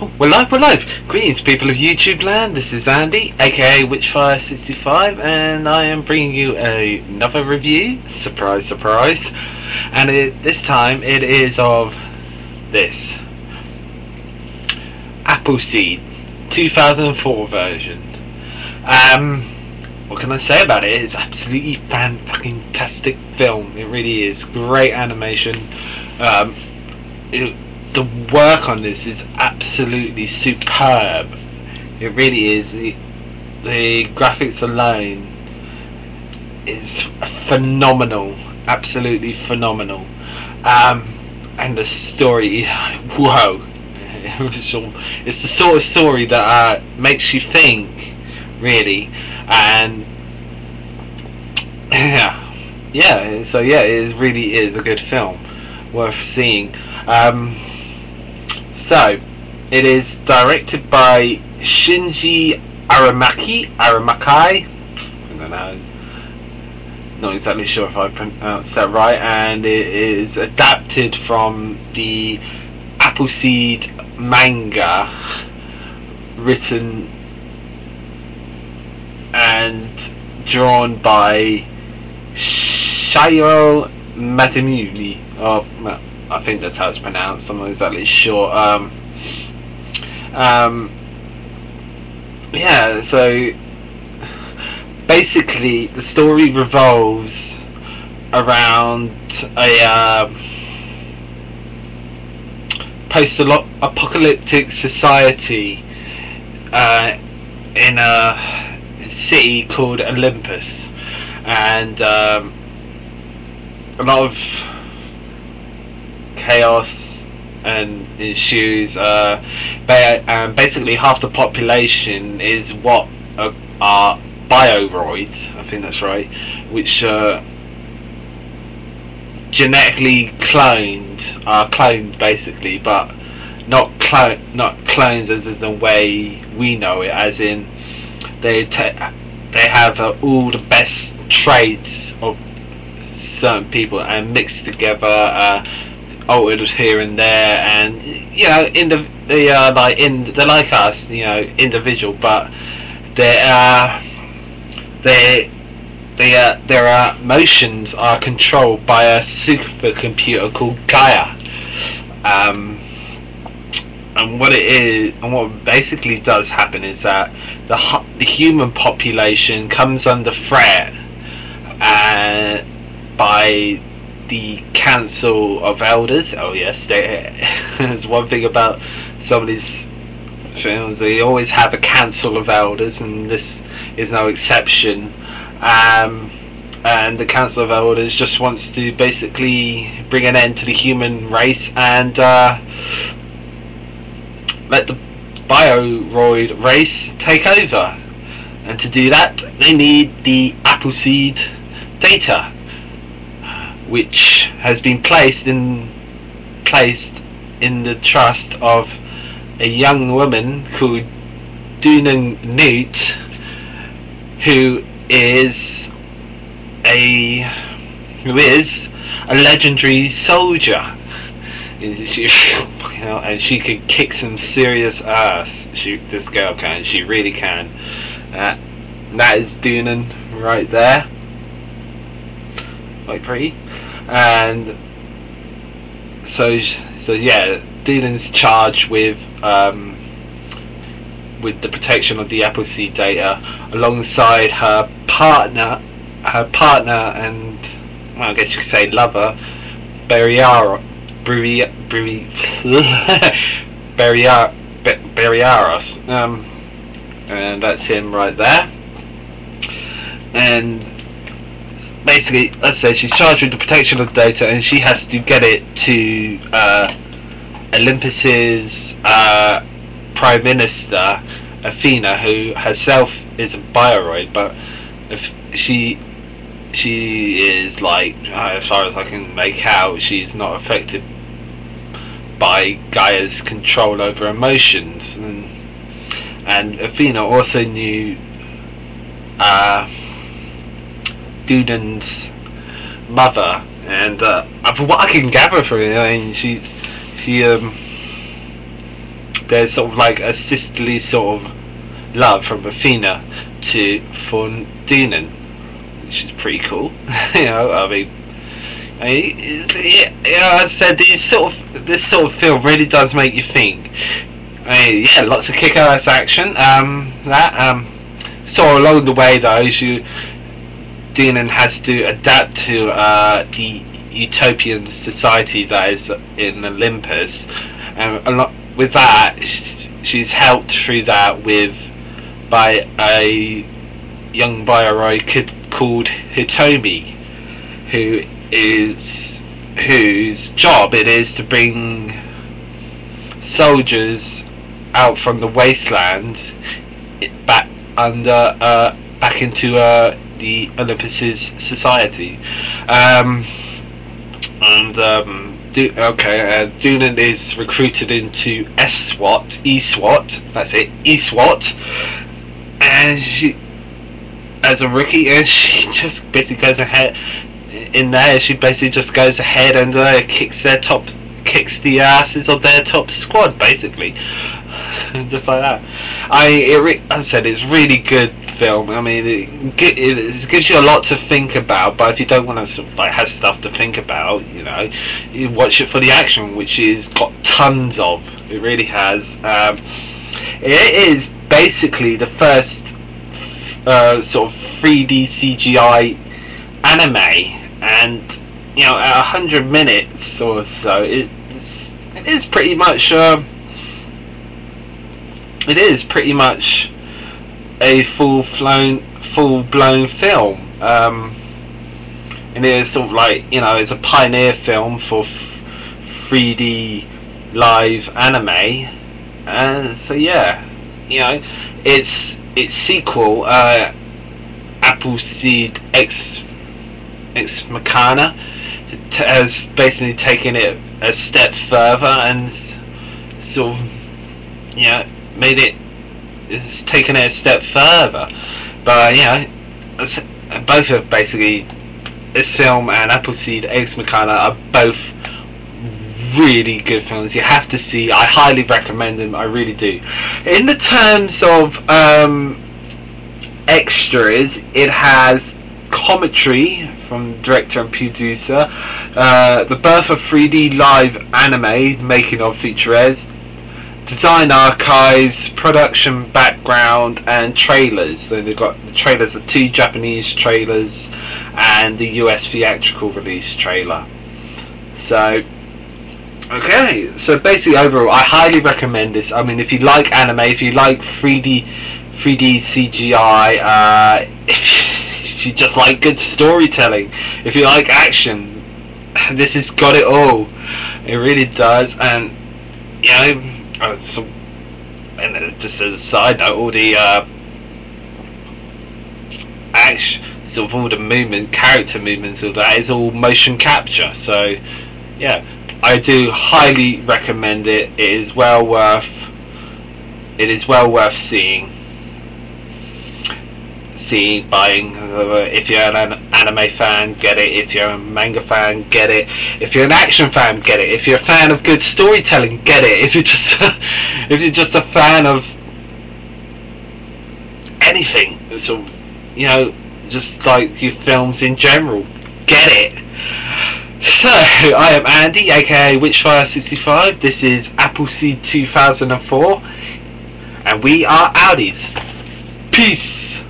Oh, we're live, we're live! Greetings, people of YouTube land, this is Andy, aka Witchfire65, and I am bringing you another review, surprise, surprise, and this time it is of this Appleseed 2004 version. What can I say about it? It's absolutely fantastic film, it really is, great animation. The work on this is absolutely superb. It really is. The graphics alone is phenomenal, absolutely phenomenal. And the story, whoa! It's the sort of story that makes you think, really. And yeah. So yeah, it really is a good film, worth seeing. So, it is directed by Shinji Aramaki. I don't know. Not exactly sure if I pronounced that right. And it is adapted from the Appleseed manga, written and drawn by Shirow Masamune. I think that's how it's pronounced. I'm not exactly sure. Yeah, so basically the story revolves around a post-apocalyptic society in a city called Olympus, and a lot of chaos and ensues. Basically half the population is what are Bioroids, I think that's right, which genetically are cloned basically, but not clones as in the way we know it, as in they have all the best traits of certain people and mixed together, altered here and there, and you know, they're like us, you know, individual, but their emotions are controlled by a supercomputer called Gaia. And what it is, and what basically does happen, is that the human population comes under threat by the Council of Elders. Oh yes, there's one thing about some of these films, they always have a Council of Elders, and this is no exception. And the Council of Elders just wants to basically bring an end to the human race and let the Bioroid race take over. And to do that, they need the Appleseed data, which has been placed in the trust of a young woman called Deunan, who is a legendary soldier. And she can kick some serious ass. This girl can. She really can. That is Deunan right there. Quite pretty. And so yeah, Deunan's charged with the protection of the Appleseed data, alongside her partner and, well, I guess you could say lover, Briareos. And that's him right there. And basically, let's say she's charged with the protection of the data, and she has to get it to Olympus's Prime Minister, Athena, who herself is a Bioroid, but if she is, like, as far as I can make out, she's not affected by Gaia's control over emotions. And Athena also knew Deunan's mother, and from what I can gather from it, I mean, there's sort of like a sisterly sort of love from Athena for Deunan, which is pretty cool. You know, I mean, yeah, I said this sort of film really does make you think. I mean, yeah, lots of kick-ass action. So along the way though, Deunan has to adapt to the utopian society that is in Olympus, and with that, she's helped through that by a young Bioroid kid called Hitomi, whose job it is to bring soldiers out from the wastelands back into the Olympus's society. Deunan is recruited into ESWAT, that's it, ESWAT, and she, as a rookie, and she just basically goes ahead in there. She basically just goes ahead and kicks the asses of their top squad, basically, just like that. As I said, it's really good film. I mean, it gives you a lot to think about, but if you don't want to sort of like have stuff to think about, you know, you watch it for the action, which is got tons of. It really has. It is basically the first sort of 3D CGI anime, and you know, at 100 minutes or so, it is pretty much a full-blown film, and it is sort of like, you know, it's a pioneer film for 3D live anime, and so yeah, you know, its sequel, Appleseed Ex Machina, has basically taken it a step further and sort of, you know, it's taken it a step further. But you know, both are basically, this film and Appleseed Ex Machina are both really good films. You have to see. I highly recommend them. I really do. In the terms of extras, it has commentary from director and producer, the birth of 3D live anime, making of featurettes, design archives, production background, and trailers. So they've got the trailers, the 2 Japanese trailers and the US theatrical release trailer. So okay, so basically overall I highly recommend this. I mean, if you like anime, if you like 3D CGI, if you just like good storytelling, if you like action, this has got it all. It really does. And you know, and just as a side note, all the action, sort of all the character movements, all that is all motion capture. So yeah, I do highly recommend it. It is well worth buying. If you're an anime fan, get it. If you're a manga fan, get it. If you're an action fan, get it. If you're a fan of good storytelling, get it. If you're just a fan of anything, so you know, just like your films in general, get it. So I am Andy, aka Witchfire65. This is Appleseed 2004, and we are outies. Peace.